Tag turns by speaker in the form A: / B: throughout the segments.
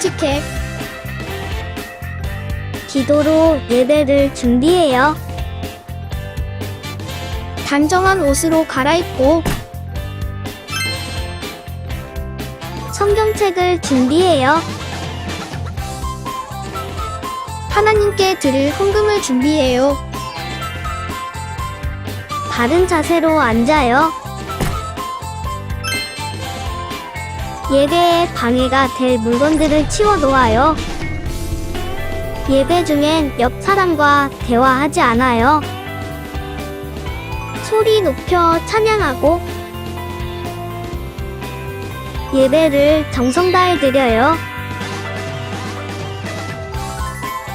A: 솔직해. 기도로 예배를 준비해요. 단정한 옷으로 갈아입고 성경책을 준비해요. 하나님께 드릴 헌금을 준비해요. 바른 자세로 앉아요. 예배에 방해가 될 물건들을 치워 놓아요. 예배 중엔 옆 사람과 대화하지 않아요. 소리 높여 찬양하고 예배를 정성 다해 드려요.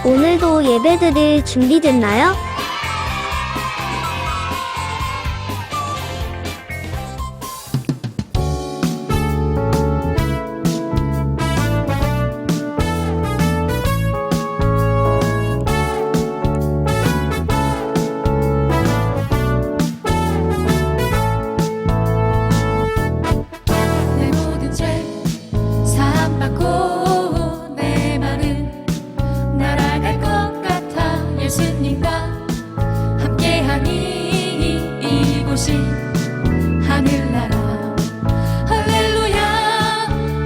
A: 오늘도 예배드릴 준비됐나요?
B: 내 모든 죄 사함받고 내 맘은 날아갈 것 같아 예수님과 함께하니 이곳이 하늘나라. 할렐루야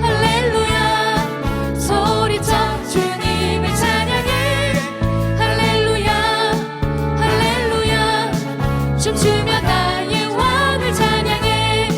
B: 할렐루야 소리쳐 주님을 찬양해. 할렐루야 할렐루야 춤추며 나의 왕을 찬양해.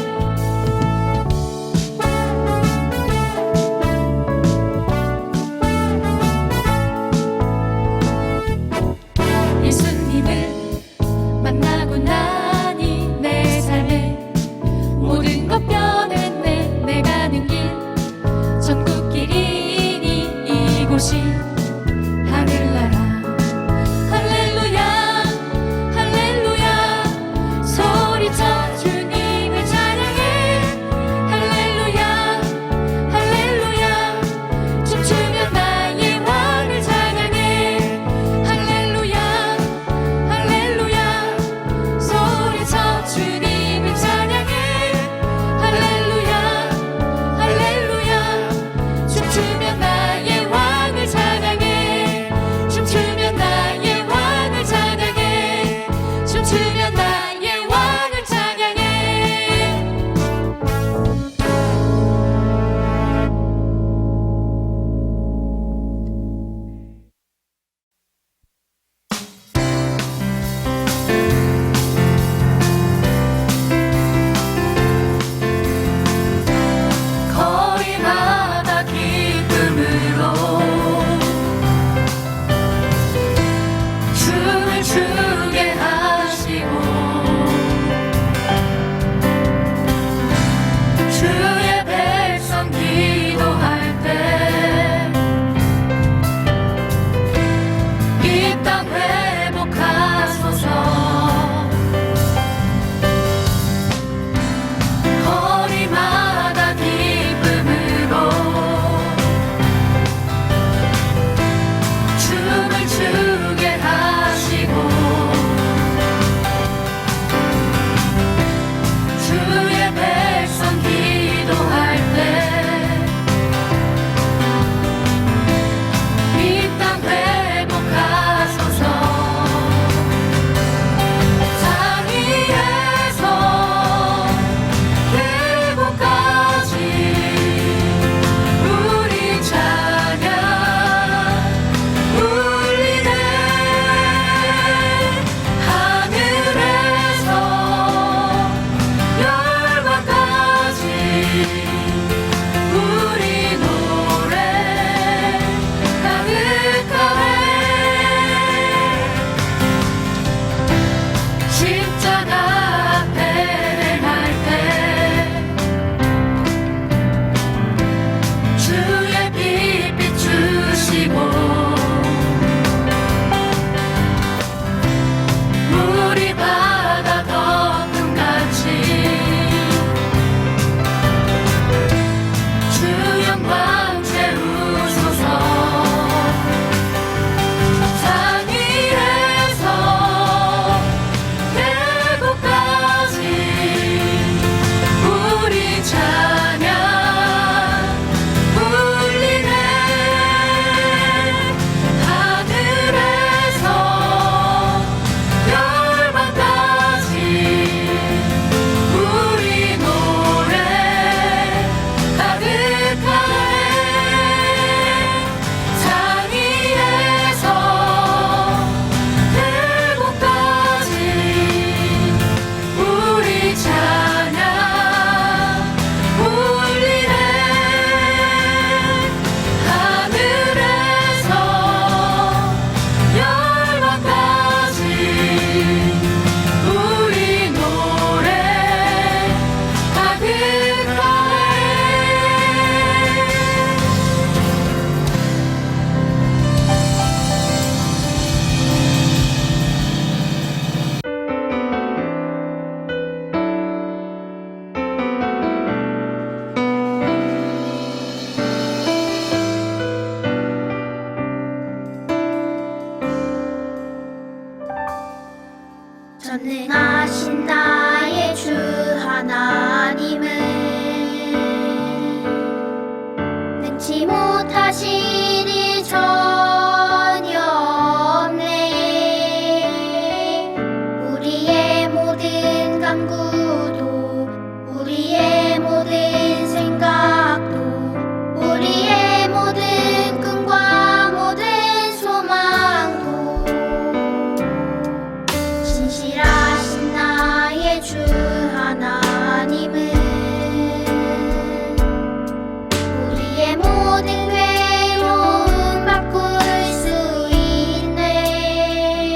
C: 전능하신 나의 주 하나님은 능치 못하신 일 전혀 없네. 우리의 모든 간구도 우리의 모든 생각도 우리의 모든 꿈과 모든 소망도 신실하신 나의 주 하나님은 우리의 모든 괴로움 바꿀 수 있네.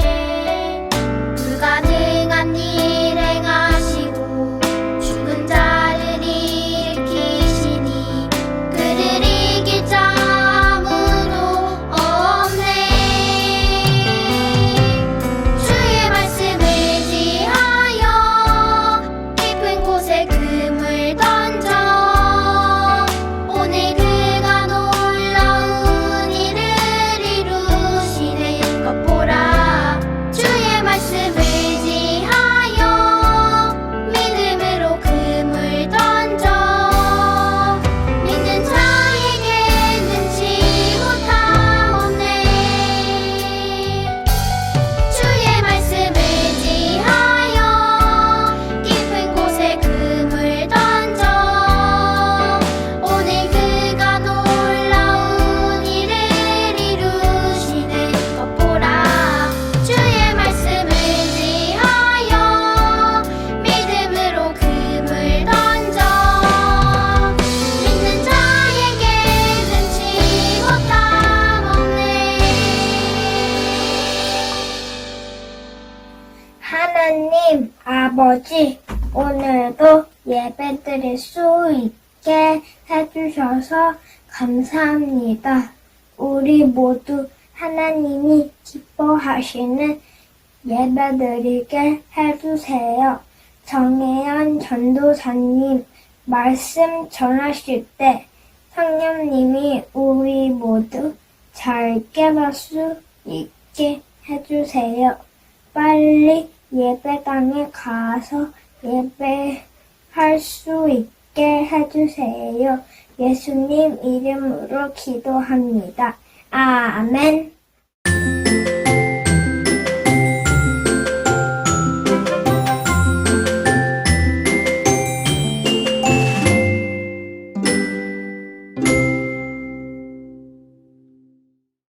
C: 불가능한 일 행하시고 죽은 자를 일으키시니 그를 이길 자 아무도 없네. 주의 말씀을 지하여 깊은 곳에 금을 던져 오늘 그가 놀라운 일을 이루시는 것 보라. 주의 말씀을 지하여 믿음으로 금을 던져 믿는 자에게 능치 못함 없네. 주의 말씀을 지하여 깊은 곳에 금을 던져 오늘 그가 놀라운 일을 이루시는 것 보라. 주의 말씀을 지하여 믿음으로 금을 던져 믿는 자에게 능치 못함 없네.
D: 하나님 아버지, 오늘도 예배 드릴 수 있게 해주셔서 감사합니다. 우리 모두 하나님이 기뻐하시는 예배 드리게 해주세요. 정혜연 전도사님 말씀 전하실 때 성령님이 우리 모두 잘 깨달을 수 있게 해주세요. 빨리 예배당에 가서 예배할 수 있게 해주세요. 예수님 이름으로 기도합니다. 아멘.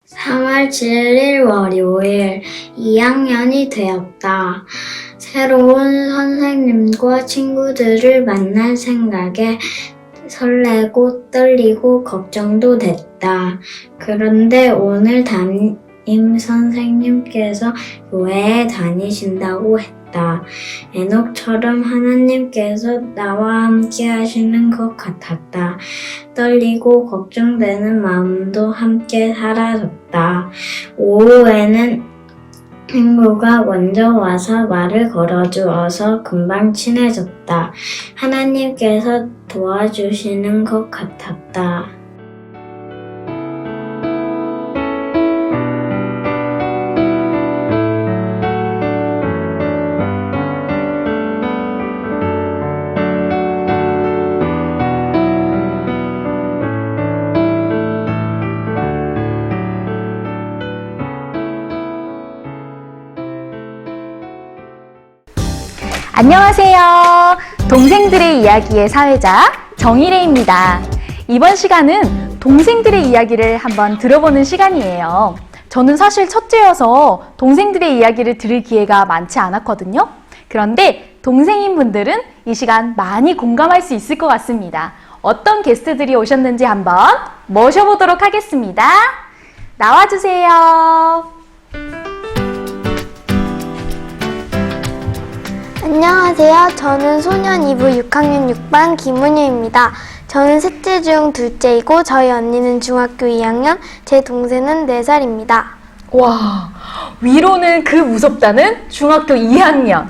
E: (3월 7일) 월요일 2학년이 되었다. 새로운 선생님과 친구들을 만날 생각에 설레고 떨리고 걱정도 됐다. 그런데 오늘 담임 선생님께서 교회에 다니신다고 했다. 에녹처럼 하나님께서 나와 함께 하시는 것 같았다. 떨리고 걱정되는 마음도 함께 사라졌다. 오후에는 친구가 먼저 와서 말을 걸어주어서 금방 친해졌다. 하나님께서 도와주시는 것 같았다.
F: 안녕하세요. 동생들의 이야기의 사회자 정희래입니다. 이번 시간은 동생들의 이야기를 한번 들어보는 시간이에요. 저는 사실 첫째여서 동생들의 이야기를 들을 기회가 많지 않았거든요. 그런데 동생인 분들은 이 시간 많이 공감할 수 있을 것 같습니다. 어떤 게스트들이 오셨는지 한번 모셔보도록 하겠습니다. 나와주세요.
G: 안녕하세요. 저는 소년 2부 6학년 6반 김은유입니다. 저는 셋째 중 둘째이고 저희 언니는 중학교 2학년, 제 동생은 4살입니다.
F: 와, 위로는 그 무섭다는 중학교 2학년,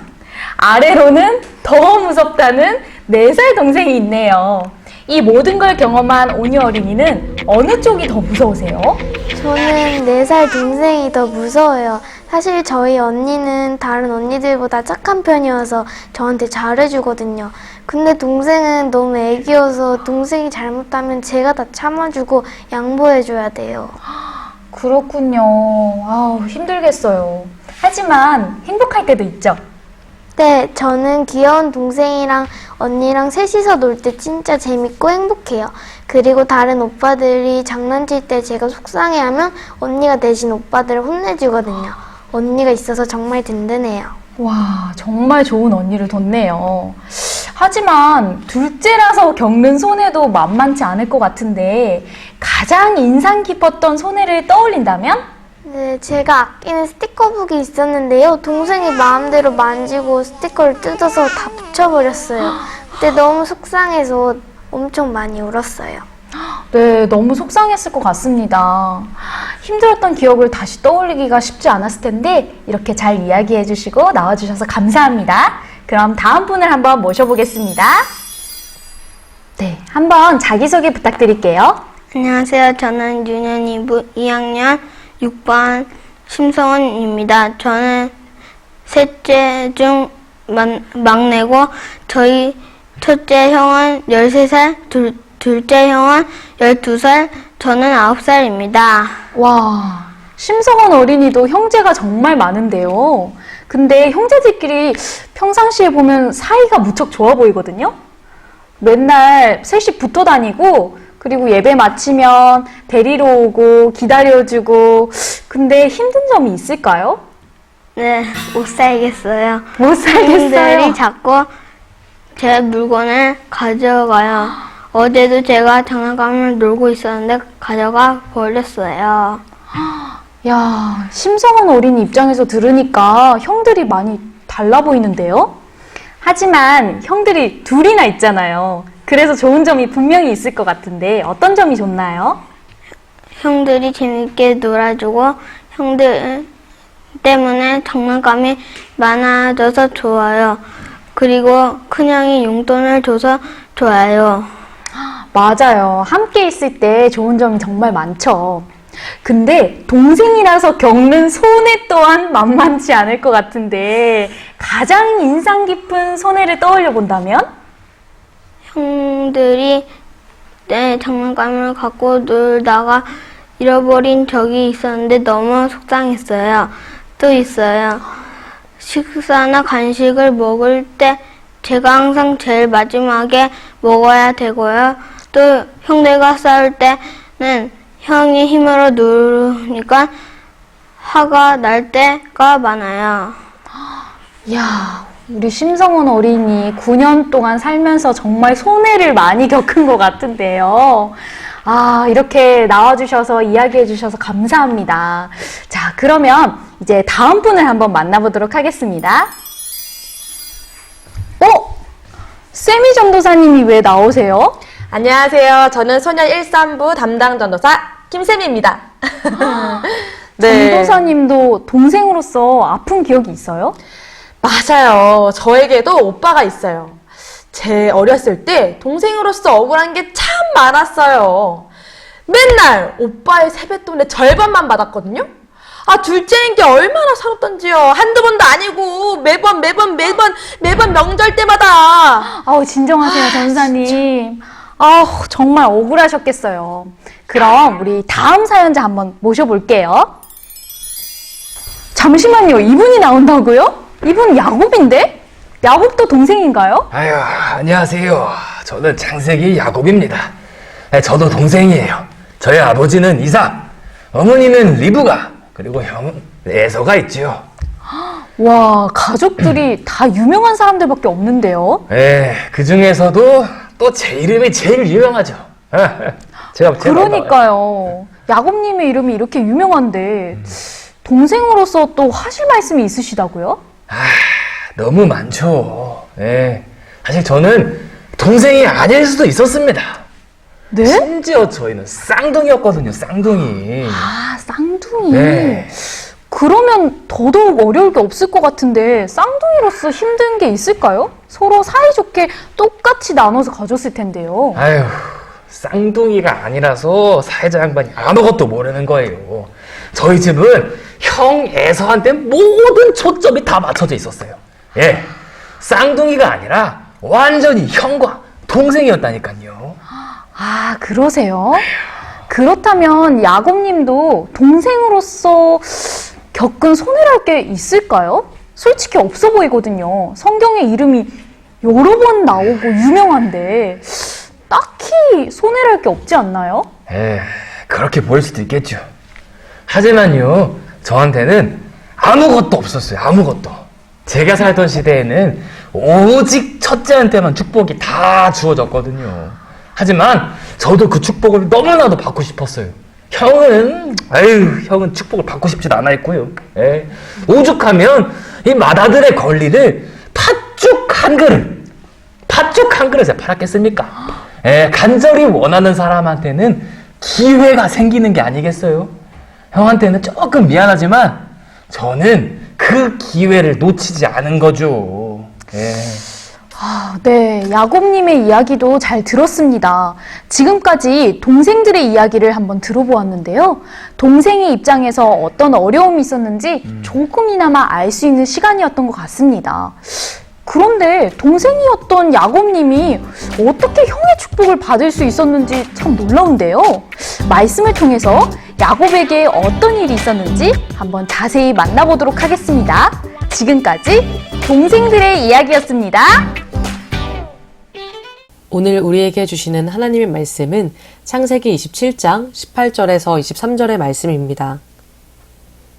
F: 아래로는 더 무섭다는 4살 동생이 있네요. 이 모든 걸 경험한 온유 어린이는 어느 쪽이 더 무서우세요?
G: 저는 4살 동생이 더 무서워요. 사실 저희 언니는 다른 언니들보다 착한 편이어서 저한테 잘해주거든요. 근데 동생은 너무 애기여서 동생이 잘못하면 제가 다 참아주고 양보해줘야 돼요.
F: 그렇군요. 아우, 힘들겠어요. 하지만 행복할 때도 있죠.
G: 네, 저는 귀여운 동생이랑 언니랑 셋이서 놀 때 진짜 재밌고 행복해요. 그리고 다른 오빠들이 장난칠 때 제가 속상해하면 언니가 대신 오빠들을 혼내주거든요. 언니가 있어서 정말 든든해요.
F: 와, 정말 좋은 언니를 뒀네요. 하지만 둘째라서 겪는 손해도 만만치 않을 것 같은데 가장 인상 깊었던 손해를 떠올린다면?
G: 네, 제가 아끼는 스티커북이 있었는데요. 동생이 마음대로 만지고 스티커를 뜯어서 다 붙여버렸어요. 그때 너무 속상해서 엄청 많이 울었어요.
F: 네, 너무 속상했을 것 같습니다. 힘들었던 기억을 다시 떠올리기가 쉽지 않았을 텐데 이렇게 잘 이야기해 주시고 나와주셔서 감사합니다. 그럼 다음 분을 한번 모셔보겠습니다. 네, 한번 자기소개 부탁드릴게요.
H: 안녕하세요. 저는 유년 2학년 6반 심성원입니다. 저는 셋째 중 막내고 저희 첫째 형은 13살, 둘째 형은 12살, 저는 9살입니다.
F: 와, 심성원 어린이도 형제가 정말 많은데요. 근데 형제들끼리 평상시에 보면 사이가 무척 좋아 보이거든요. 맨날 셋이 붙어 다니고 그리고 예배 마치면 데리러 오고 기다려주고. 근데 힘든 점이 있을까요?
H: 네, 못 살겠어요.
F: 못 살겠어요.
H: 형들이 자꾸 제 물건을 가져가요. 어제도 제가 장난감을 놀고 있었는데 가져가 버렸어요.
F: 야, 심성원 어린이 입장에서 들으니까 형들이 많이 달라 보이는데요? 하지만 형들이 둘이나 있잖아요. 그래서 좋은 점이 분명히 있을 것 같은데 어떤 점이 좋나요?
H: 형들이 재밌게 놀아주고 형들 때문에 장난감이 많아져서 좋아요. 그리고 큰형이 용돈을 줘서 좋아요.
F: 맞아요. 함께 있을 때 좋은 점이 정말 많죠. 근데 동생이라서 겪는 손해 또한 만만치 않을 것 같은데 가장 인상 깊은 손해를 떠올려 본다면?
H: 형들이 내 장난감을 갖고 놀다가 잃어버린 적이 있었는데 너무 속상했어요. 또 있어요. 식사나 간식을 먹을 때 제가 항상 제일 마지막에 먹어야 되고요. 또 형들과 싸울 때는 형이 힘으로 누르니까 화가 날 때가 많아요.
F: 이야, 우리 심성원 어린이 9년 동안 살면서 정말 손해를 많이 겪은 것 같은데요. 아, 이렇게 나와주셔서 이야기해주셔서 감사합니다. 자, 그러면 이제 다음 분을 한번 만나보도록 하겠습니다. 세미 전도사님이 왜 나오세요?
I: 안녕하세요. 저는 소년 13부 담당 전도사 김쌤입니다.
F: 전도사님도 동생으로서 아픈 기억이 있어요?
I: 맞아요. 저에게도 오빠가 있어요. 제 어렸을 때 동생으로서 억울한 게 참 많았어요. 맨날 오빠의 세뱃돈의 절반만 받았거든요. 아, 둘째인 게 얼마나 서럽던지요. 한두 번도 아니고 매번 명절 때마다.
F: 아우, 진정하세요, 전사님. 아우, 정말 억울하셨겠어요. 그럼 우리 다음 사연자 한번 모셔볼게요. 잠시만요, 이분이 나온다고요? 이분 야곱인데? 야곱도 동생인가요?
J: 아유, 안녕하세요. 저는 창세기 야곱입니다. 저도 동생이에요. 저희 아버지는 이삭, 어머니는 리브가, 그리고 형은 에서가 있지요.
F: 와, 가족들이 다 유명한 사람들밖에 없는데요?
J: 그 중에서도 또 제 이름이 제일 유명하죠. 제가
F: 그러니까요. 야곱님의 이름이 이렇게 유명한데 동생으로서 또 하실 말씀이 있으시다고요?
J: 너무 많죠. 사실 저는 동생이 아닐 수도 있었습니다.
F: 네?
J: 심지어 저희는 쌍둥이였거든요, 쌍둥이.
F: 아, 쌍둥이.
J: 네.
F: 그러면 더더욱 어려울 게 없을 것 같은데 쌍둥이로서 힘든 게 있을까요? 서로 사이좋게 똑같이 나눠서 가졌을 텐데요.
J: 아유, 쌍둥이가 아니라서 사회자 양반이 아무것도 모르는 거예요. 저희 집은 형 에서한테 모든 초점이 다 맞춰져 있었어요. 예, 쌍둥이가 아니라 완전히 형과 동생이었다니까요.
F: 아, 그러세요? 그렇다면 야곱님도 동생으로서 겪은 손해랄 게 있을까요? 솔직히 없어 보이거든요. 성경에 이름이 여러 번 나오고 유명한데 딱히 손해랄 게 없지 않나요?
J: 그렇게 보일 수도 있겠죠. 하지만요, 저한테는 아무것도 없었어요. 아무것도. 제가 살던 시대에는 오직 첫째한테만 축복이 다 주어졌거든요. 하지만 저도 그 축복을 너무나도 받고 싶었어요. 형은 축복을 받고 싶지도 않아 했고요. 오죽하면 이 맏아들의 권리를 팥죽 한 그릇에 팔았겠습니까? 간절히 원하는 사람한테는 기회가 생기는 게 아니겠어요? 형한테는 조금 미안하지만 저는 그 기회를 놓치지 않은 거죠.
F: 네, 야곱님의 이야기도 잘 들었습니다. 지금까지 동생들의 이야기를 한번 들어보았는데요. 동생의 입장에서 어떤 어려움이 있었는지 조금이나마 알 수 있는 시간이었던 것 같습니다. 그런데 동생이었던 야곱님이 어떻게 형의 축복을 받을 수 있었는지 참 놀라운데요. 말씀을 통해서 야곱에게 어떤 일이 있었는지 한번 자세히 만나보도록 하겠습니다. 지금까지 동생들의 이야기였습니다.
K: 오늘 우리에게 주시는 하나님의 말씀은 창세기 27장 18절에서 23절의 말씀입니다.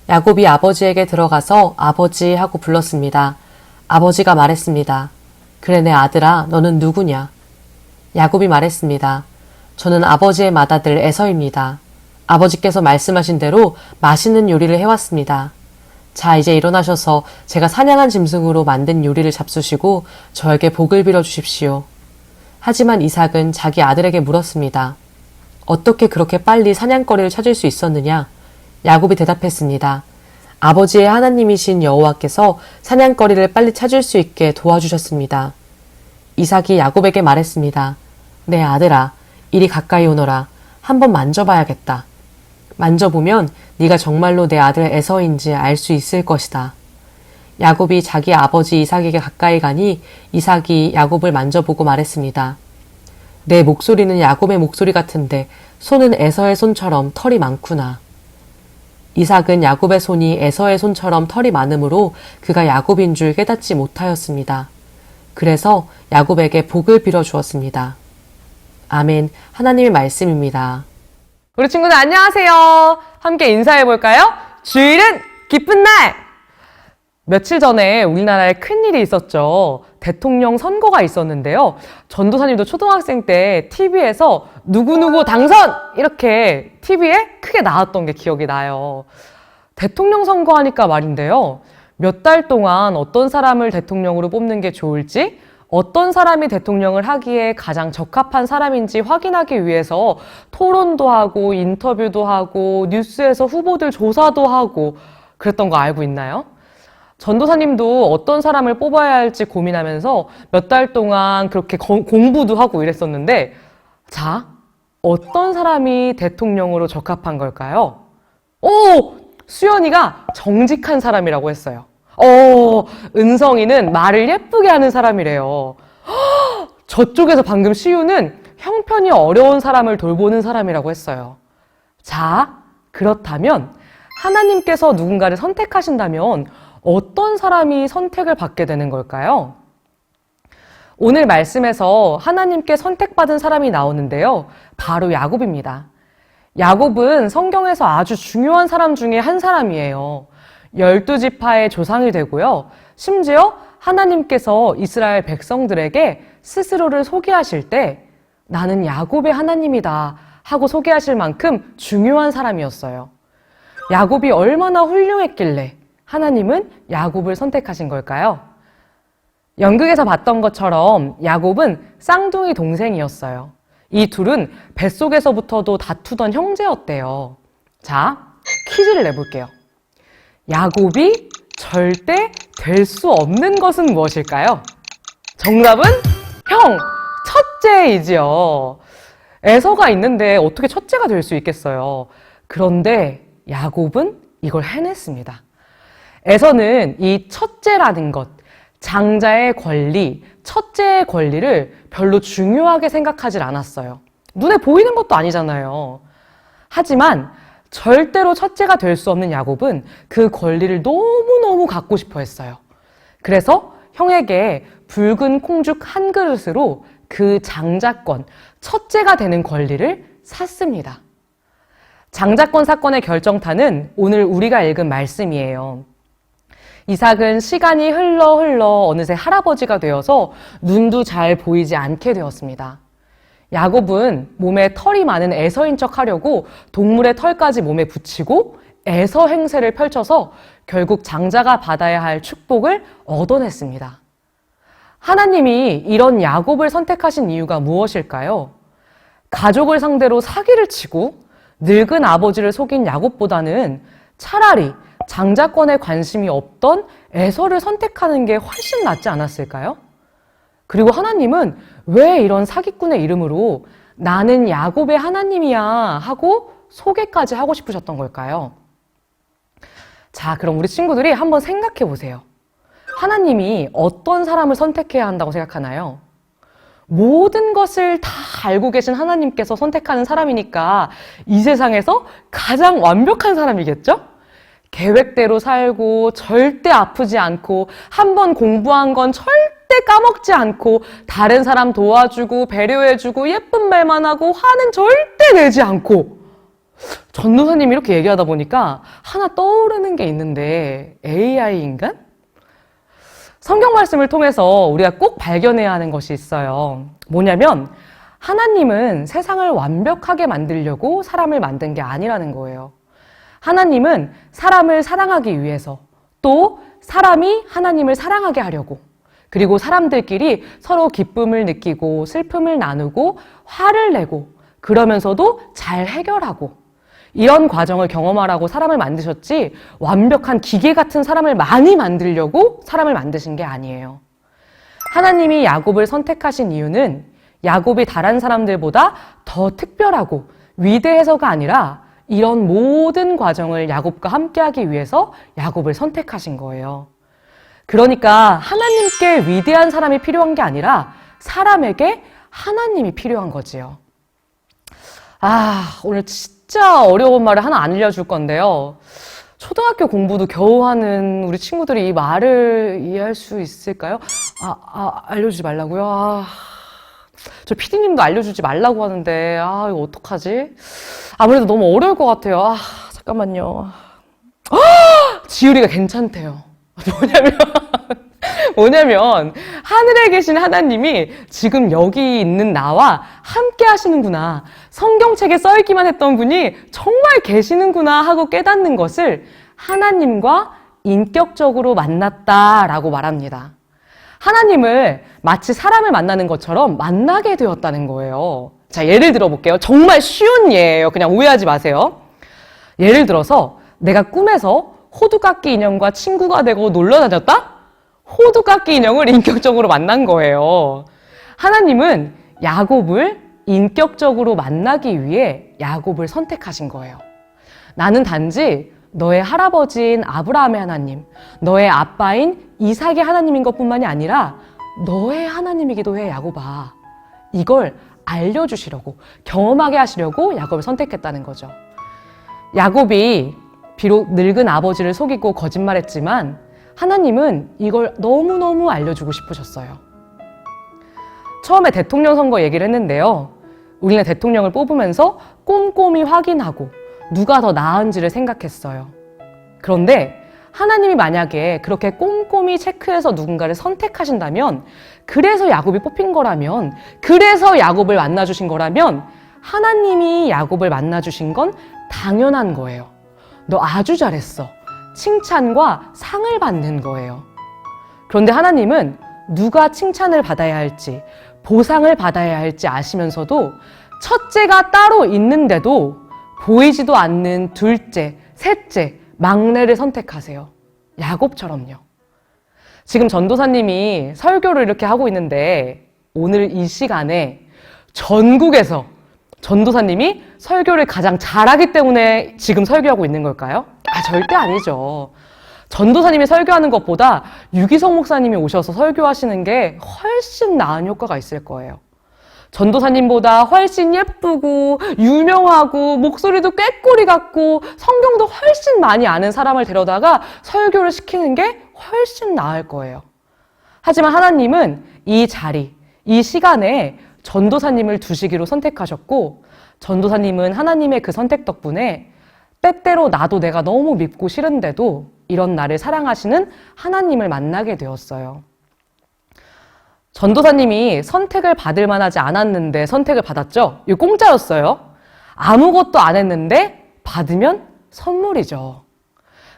K: 야곱이 아버지에게 들어가서 아버지 하고 불렀습니다. 아버지가 말했습니다. 그래 내 아들아 너는 누구냐? 야곱이 말했습니다. 저는 아버지의 맏아들 에서입니다. 아버지께서 말씀하신 대로 맛있는 요리를 해왔습니다. 자 이제 일어나셔서 제가 사냥한 짐승으로 만든 요리를 잡수시고 저에게 복을 빌어 주십시오. 하지만 이삭은 자기 아들에게 물었습니다. 어떻게 그렇게 빨리 사냥거리를 찾을 수 있었느냐? 야곱이 대답했습니다. 아버지의 하나님이신 여호와께서 사냥거리를 빨리 찾을 수 있게 도와주셨습니다. 이삭이 야곱에게 말했습니다. 내 아들아, 이리 가까이 오너라. 한번 만져봐야겠다. 만져보면 네가 정말로 내 아들 에서인지 알 수 있을 것이다. 야곱이 자기 아버지 이삭에게 가까이 가니 이삭이 야곱을 만져보고 말했습니다. 내 목소리는 야곱의 목소리 같은데 손은 에서의 손처럼 털이 많구나. 이삭은 야곱의 손이 에서의 손처럼 털이 많으므로 그가 야곱인 줄 깨닫지 못하였습니다. 그래서 야곱에게 복을 빌어 주었습니다. 아멘. 하나님의 말씀입니다.
I: 우리 친구들 안녕하세요. 함께 인사해볼까요? 주일은 기쁜 날! 며칠 전에 우리나라에 큰일이 있었죠. 대통령 선거가 있었는데요. 전도사님도 초등학생 때 TV에서 누구누구 당선! 이렇게 TV에 크게 나왔던 게 기억이 나요. 대통령 선거하니까 말인데요. 몇 달 동안 어떤 사람을 대통령으로 뽑는 게 좋을지, 어떤 사람이 대통령을 하기에 가장 적합한 사람인지 확인하기 위해서 토론도 하고 인터뷰도 하고 뉴스에서 후보들 조사도 하고 그랬던 거 알고 있나요? 전도사님도 어떤 사람을 뽑아야 할지 고민하면서 몇 달 동안 그렇게 공부도 하고 이랬었는데 자, 어떤 사람이 대통령으로 적합한 걸까요? 수연이가 정직한 사람이라고 했어요. 은성이는 말을 예쁘게 하는 사람이래요. 저쪽에서 방금 시우는 형편이 어려운 사람을 돌보는 사람이라고 했어요. 자, 그렇다면 하나님께서 누군가를 선택하신다면 어떤 사람이 선택을 받게 되는 걸까요? 오늘 말씀에서 하나님께 선택받은 사람이 나오는데요. 바로 야곱입니다. 야곱은 성경에서 아주 중요한 사람 중에 한 사람이에요. 12지파의 조상이 되고요. 심지어 하나님께서 이스라엘 백성들에게 스스로를 소개하실 때 나는 야곱의 하나님이다 하고 소개하실 만큼 중요한 사람이었어요. 야곱이 얼마나 훌륭했길래 하나님은 야곱을 선택하신 걸까요? 연극에서 봤던 것처럼 야곱은 쌍둥이 동생이었어요. 이 둘은 뱃속에서부터도 다투던 형제였대요. 자, 퀴즈를 내볼게요. 야곱이 절대 될 수 없는 것은 무엇일까요? 정답은 형, 첫째이지요. 에서가 있는데 어떻게 첫째가 될 수 있겠어요? 그런데 야곱은 이걸 해냈습니다. 에서는 이 첫째라는 것, 장자의 권리, 첫째의 권리를 별로 중요하게 생각하질 않았어요. 눈에 보이는 것도 아니잖아요. 하지만 절대로 첫째가 될 수 없는 야곱은 그 권리를 너무너무 갖고 싶어 했어요. 그래서 형에게 붉은 콩죽 한 그릇으로 그 장자권, 첫째가 되는 권리를 샀습니다. 장자권 사건의 결정타는 오늘 우리가 읽은 말씀이에요. 이삭은 시간이 흘러 어느새 할아버지가 되어서 눈도 잘 보이지 않게 되었습니다. 야곱은 몸에 털이 많은 에서인 척 하려고 동물의 털까지 몸에 붙이고 에서 행세를 펼쳐서 결국 장자가 받아야 할 축복을 얻어냈습니다. 하나님이 이런 야곱을 선택하신 이유가 무엇일까요? 가족을 상대로 사기를 치고 늙은 아버지를 속인 야곱보다는 차라리 장자권에 관심이 없던 에서를 선택하는 게 훨씬 낫지 않았을까요? 그리고 하나님은 왜 이런 사기꾼의 이름으로 나는 야곱의 하나님이야 하고 소개까지 하고 싶으셨던 걸까요? 자, 그럼 우리 친구들이 한번 생각해 보세요. 하나님이 어떤 사람을 선택해야 한다고 생각하나요? 모든 것을 다 알고 계신 하나님께서 선택하는 사람이니까 이 세상에서 가장 완벽한 사람이겠죠? 계획대로 살고 절대 아프지 않고 한 번 공부한 건 절대 까먹지 않고 다른 사람 도와주고 배려해주고 예쁜 말만 하고 화는 절대 내지 않고 전도사님이 이렇게 얘기하다 보니까 하나 떠오르는 게 있는데 AI 인간? 성경 말씀을 통해서 우리가 꼭 발견해야 하는 것이 있어요. 뭐냐면 하나님은 세상을 완벽하게 만들려고 사람을 만든 게 아니라는 거예요. 하나님은 사람을 사랑하기 위해서 또 사람이 하나님을 사랑하게 하려고 그리고 사람들끼리 서로 기쁨을 느끼고 슬픔을 나누고 화를 내고 그러면서도 잘 해결하고 이런 과정을 경험하라고 사람을 만드셨지 완벽한 기계 같은 사람을 많이 만들려고 사람을 만드신 게 아니에요. 하나님이 야곱을 선택하신 이유는 야곱이 다른 사람들보다 더 특별하고 위대해서가 아니라 이런 모든 과정을 야곱과 함께하기 위해서 야곱을 선택하신 거예요. 그러니까 하나님께 위대한 사람이 필요한 게 아니라 사람에게 하나님이 필요한 거지요. 오늘 진짜 어려운 말을 하나 알려줄 건데요. 초등학교 공부도 겨우 하는 우리 친구들이 이 말을 이해할 수 있을까요? 알려주지 말라고요? 저 PD님도 알려주지 말라고 하는데, 이거 어떡하지? 아무래도 너무 어려울 것 같아요. 잠깐만요. 지율이가 괜찮대요. 뭐냐면, 하늘에 계신 하나님이 지금 여기 있는 나와 함께 하시는구나. 성경책에 써있기만 했던 분이 정말 계시는구나 하고 깨닫는 것을 하나님과 인격적으로 만났다라고 말합니다. 하나님을 마치 사람을 만나는 것처럼 만나게 되었다는 거예요. 자, 예를 들어볼게요. 정말 쉬운 예예요. 그냥 오해하지 마세요. 예를 들어서 내가 꿈에서 호두깎이 인형과 친구가 되고 놀러 다녔다? 호두깎이 인형을 인격적으로 만난 거예요. 하나님은 야곱을 인격적으로 만나기 위해 야곱을 선택하신 거예요. 나는 단지 너의 할아버지인 아브라함의 하나님, 너의 아빠인 이삭의 하나님인 것뿐만이 아니라 너의 하나님이기도 해, 야곱아. 이걸 알려주시려고, 경험하게 하시려고 야곱을 선택했다는 거죠. 야곱이 비록 늙은 아버지를 속이고 거짓말했지만 하나님은 이걸 너무너무 알려주고 싶으셨어요. 처음에 대통령 선거 얘기를 했는데요. 우리는 대통령을 뽑으면서 꼼꼼히 확인하고 누가 더 나은지를 생각했어요. 그런데 하나님이 만약에 그렇게 꼼꼼히 체크해서 누군가를 선택하신다면, 그래서 야곱이 뽑힌 거라면, 그래서 야곱을 만나주신 거라면 하나님이 야곱을 만나주신 건 당연한 거예요. 너 아주 잘했어. 칭찬과 상을 받는 거예요. 그런데 하나님은 누가 칭찬을 받아야 할지, 보상을 받아야 할지 아시면서도 첫째가 따로 있는데도 보이지도 않는 둘째, 셋째, 막내를 선택하세요. 야곱처럼요. 지금 전도사님이 설교를 이렇게 하고 있는데 오늘 이 시간에 전국에서 전도사님이 설교를 가장 잘하기 때문에 지금 설교하고 있는 걸까요? 절대 아니죠. 전도사님이 설교하는 것보다 유기성 목사님이 오셔서 설교하시는 게 훨씬 나은 효과가 있을 거예요. 전도사님보다 훨씬 예쁘고 유명하고 목소리도 꾀꼬리 같고 성경도 훨씬 많이 아는 사람을 데려다가 설교를 시키는 게 훨씬 나을 거예요. 하지만 하나님은 이 자리, 이 시간에 전도사님을 두시기로 선택하셨고, 전도사님은 하나님의 그 선택 덕분에 때때로 나도 내가 너무 밉고 싫은데도 이런 나를 사랑하시는 하나님을 만나게 되었어요. 전도사님이 선택을 받을 만하지 않았는데 선택을 받았죠? 이거 공짜였어요. 아무것도 안 했는데 받으면 선물이죠.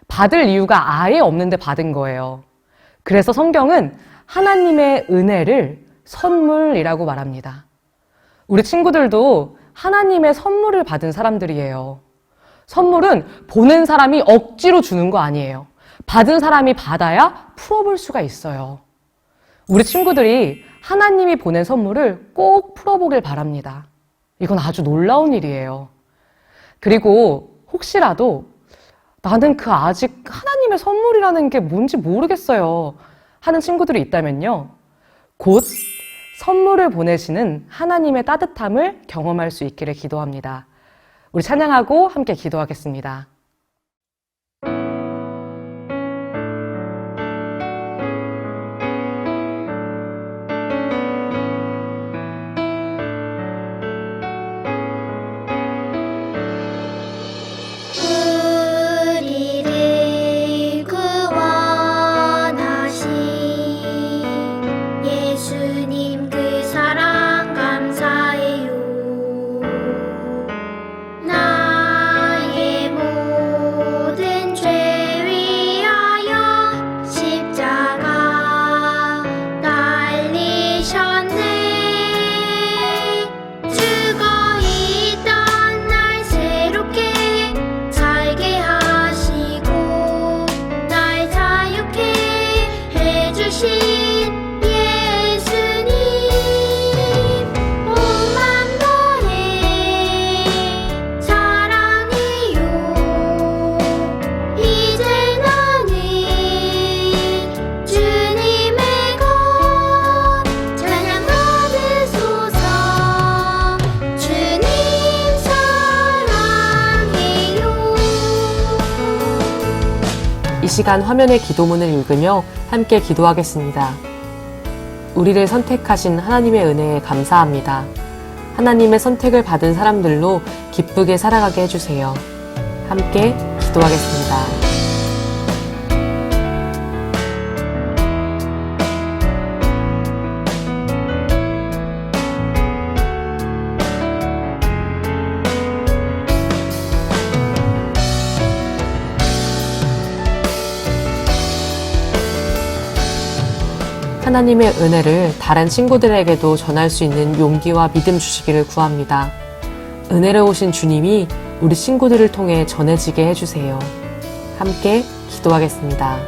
I: 받을 이유가 아예 없는데 받은 거예요. 그래서 성경은 하나님의 은혜를 선물이라고 말합니다. 우리 친구들도 하나님의 선물을 받은 사람들이에요. 선물은 보낸 사람이 억지로 주는 거 아니에요. 받은 사람이 받아야 풀어볼 수가 있어요. 우리 친구들이 하나님이 보낸 선물을 꼭 풀어보길 바랍니다. 이건 아주 놀라운 일이에요. 그리고 혹시라도 나는 그 아직 하나님의 선물이라는 게 뭔지 모르겠어요 하는 친구들이 있다면요. 곧 선물을 보내시는 하나님의 따뜻함을 경험할 수 있기를 기도합니다. 우리 찬양하고 함께 기도하겠습니다.
C: 우리를 구원하신 예수님 그 사랑 감사해요. 나의 모든 죄 위하여 십자가 달리셨네. 죽어 있던 날 새롭게 살게 하시고 날 자유케 해주신 예수님, 온 맘 다해 사랑해요. 이제 나는 주님의 것 찬양 받으소서. 주님 사랑해요.
K: 이 시간 화면의 기도문을 읽으며 함께 기도하겠습니다. 우리를 선택하신 하나님의 은혜에 감사합니다. 하나님의 선택을 받은 사람들로 기쁘게 살아가게 해주세요. 함께 기도하겠습니다. 하나님의 은혜를 다른 친구들에게도 전할 수 있는 용기와 믿음 주시기를 구합니다. 은혜로우신 주님이 우리 친구들을 통해 전해지게 해주세요. 함께 기도하겠습니다.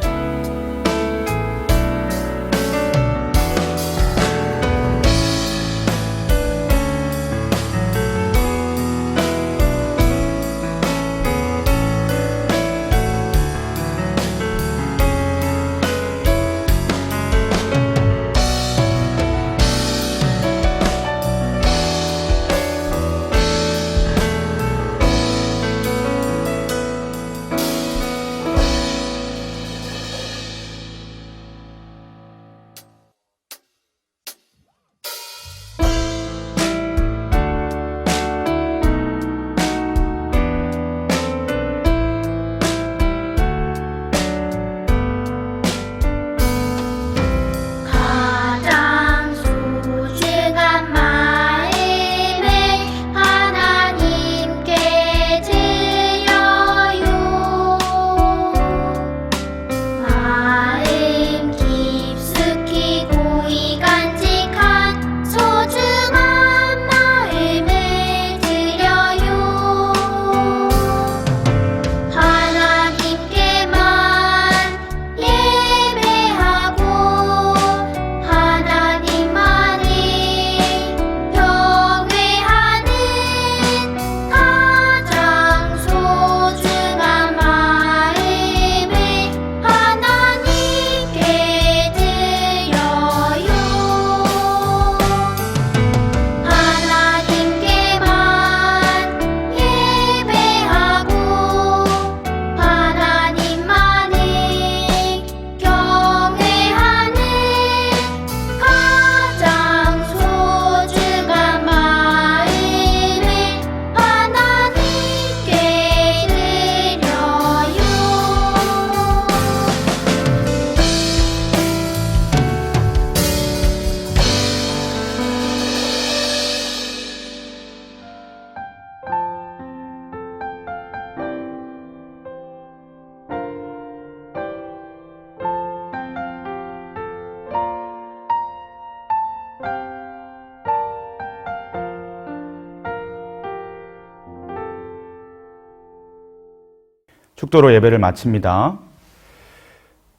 L: 축도로 예배를 마칩니다.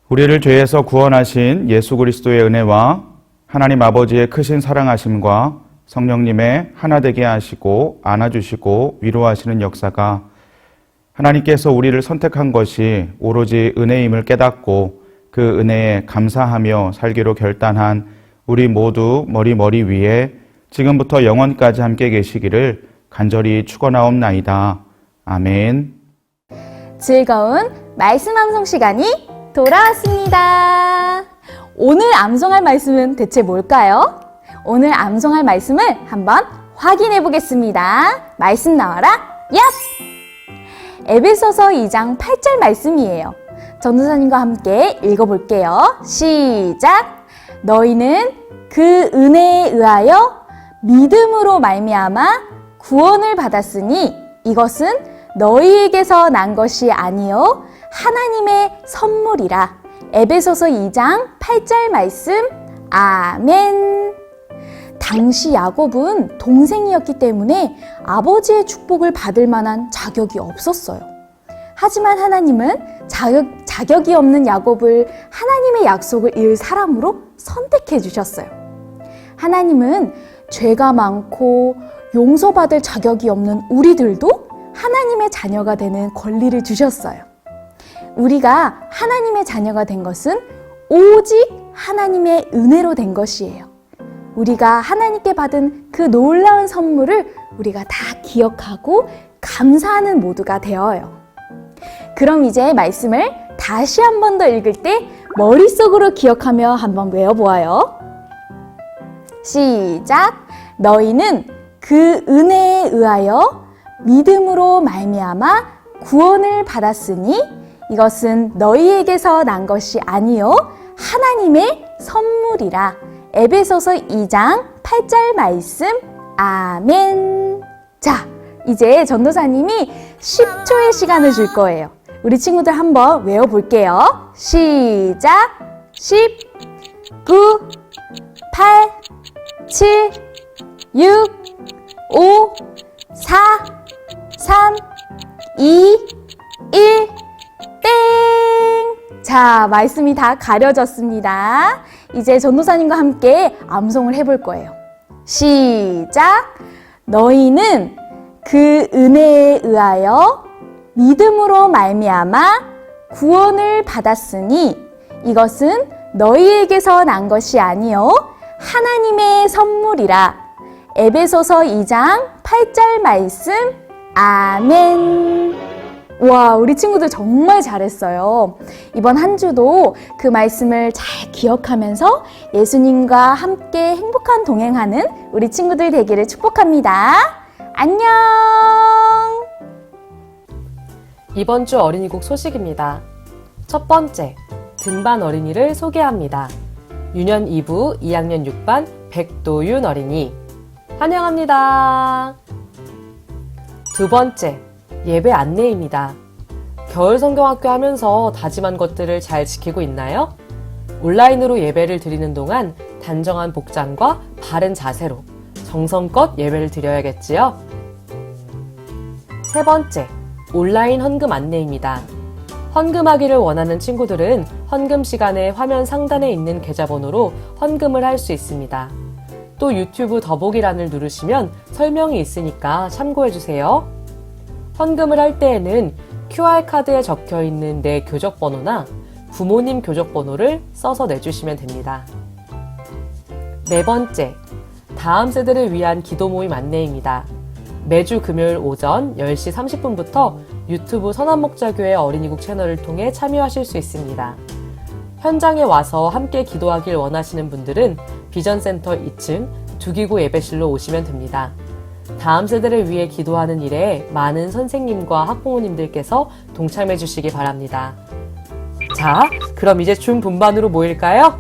L: 우리를 죄에서 구원하신 예수 그리스도의 은혜와 하나님 아버지의 크신 사랑하심과 성령님의 하나 되게 하시고 안아주시고 위로하시는 역사가 하나님께서 우리를 선택한 것이 오로지 은혜임을 깨닫고 그 은혜에 감사하며 살기로 결단한 우리 모두 머리 위에 지금부터 영원까지 함께 계시기를 간절히 축원하옵나이다. 아멘.
F: 즐거운 말씀 암송 시간이 돌아왔습니다. 오늘 암송할 말씀은 대체 뭘까요? 오늘 암송할 말씀을 한번 확인해 보겠습니다. 말씀 나와라. 얍! 에베소서 2장 8절 말씀이에요. 전도사님과 함께 읽어볼게요. 시작! 너희는 그 은혜에 의하여 믿음으로 말미암아 구원을 받았으니 이것은 너희에게서 난 것이 아니요 하나님의 선물이라. 에베소서 2장 8절 말씀. 아멘. 당시 야곱은 동생이었기 때문에 아버지의 축복을 받을 만한 자격이 없었어요. 하지만 하나님은 자격이 없는 야곱을 하나님의 약속을 이을 사람으로 선택해 주셨어요. 하나님은 죄가 많고 용서받을 자격이 없는 우리들도 하나님의 자녀가 되는 권리를 주셨어요. 우리가 하나님의 자녀가 된 것은 오직 하나님의 은혜로 된 것이에요. 우리가 하나님께 받은 그 놀라운 선물을 우리가 다 기억하고 감사하는 모두가 되어요. 그럼 이제 말씀을 다시 한 번 더 읽을 때 머릿속으로 기억하며 한번 외워보아요. 시작! 너희는 그 은혜에 의하여 믿음으로 말미암아 구원을 받았으니 이것은 너희에게서 난 것이 아니요 하나님의 선물이라. 에베소서 2장 8절 말씀. 아멘. 자, 이제 전도사님이 10초의 시간을 줄 거예요. 우리 친구들 한번 외워볼게요. 시작! 10, 9, 8, 7, 6, 5, 4, 3, 2, 1, 땡! 자, 말씀이 다 가려졌습니다. 이제 전도사님과 함께 암송을 해볼 거예요. 시작! 너희는 그 은혜에 의하여 믿음으로 말미암아 구원을 받았으니 이것은 너희에게서 난 것이 아니요 하나님의 선물이라. 에베소서 2장 8절 말씀. 아멘. 와, 우리 친구들 정말 잘했어요. 이번 한 주도 그 말씀을 잘 기억하면서 예수님과 함께 행복한 동행하는 우리 친구들 되기를 축복합니다. 안녕!
K: 이번 주 어린이국 소식입니다. 첫 번째, 등반 어린이를 소개합니다. 유년 2부 2학년 6반 백도윤 어린이. 환영합니다. 두 번째, 예배 안내입니다. 겨울 성경학교 하면서 다짐한 것들을 잘 지키고 있나요? 온라인으로 예배를 드리는 동안 단정한 복장과 바른 자세로 정성껏 예배를 드려야겠지요? 세 번째, 온라인 헌금 안내입니다. 헌금하기를 원하는 친구들은 헌금 시간에 화면 상단에 있는 계좌번호로 헌금을 할 수 있습니다. 또 유튜브 더보기란을 누르시면 설명이 있으니까 참고해주세요. 헌금을 할 때에는 QR카드에 적혀있는 내 교적번호나 부모님 교적번호를 써서 내주시면 됩니다. 네 번째, 다음 세대를 위한 기도 모임 안내입니다. 매주 금요일 오전 10시 30분부터 유튜브 선한목자교회 어린이국 채널을 통해 참여하실 수 있습니다. 현장에 와서 함께 기도하길 원하시는 분들은 비전센터 2층 두기구 예배실로 오시면 됩니다. 다음 세대를 위해 기도하는 일에 많은 선생님과 학부모님들께서 동참해 주시기 바랍니다. 자, 그럼 이제 준 분반으로 모일까요?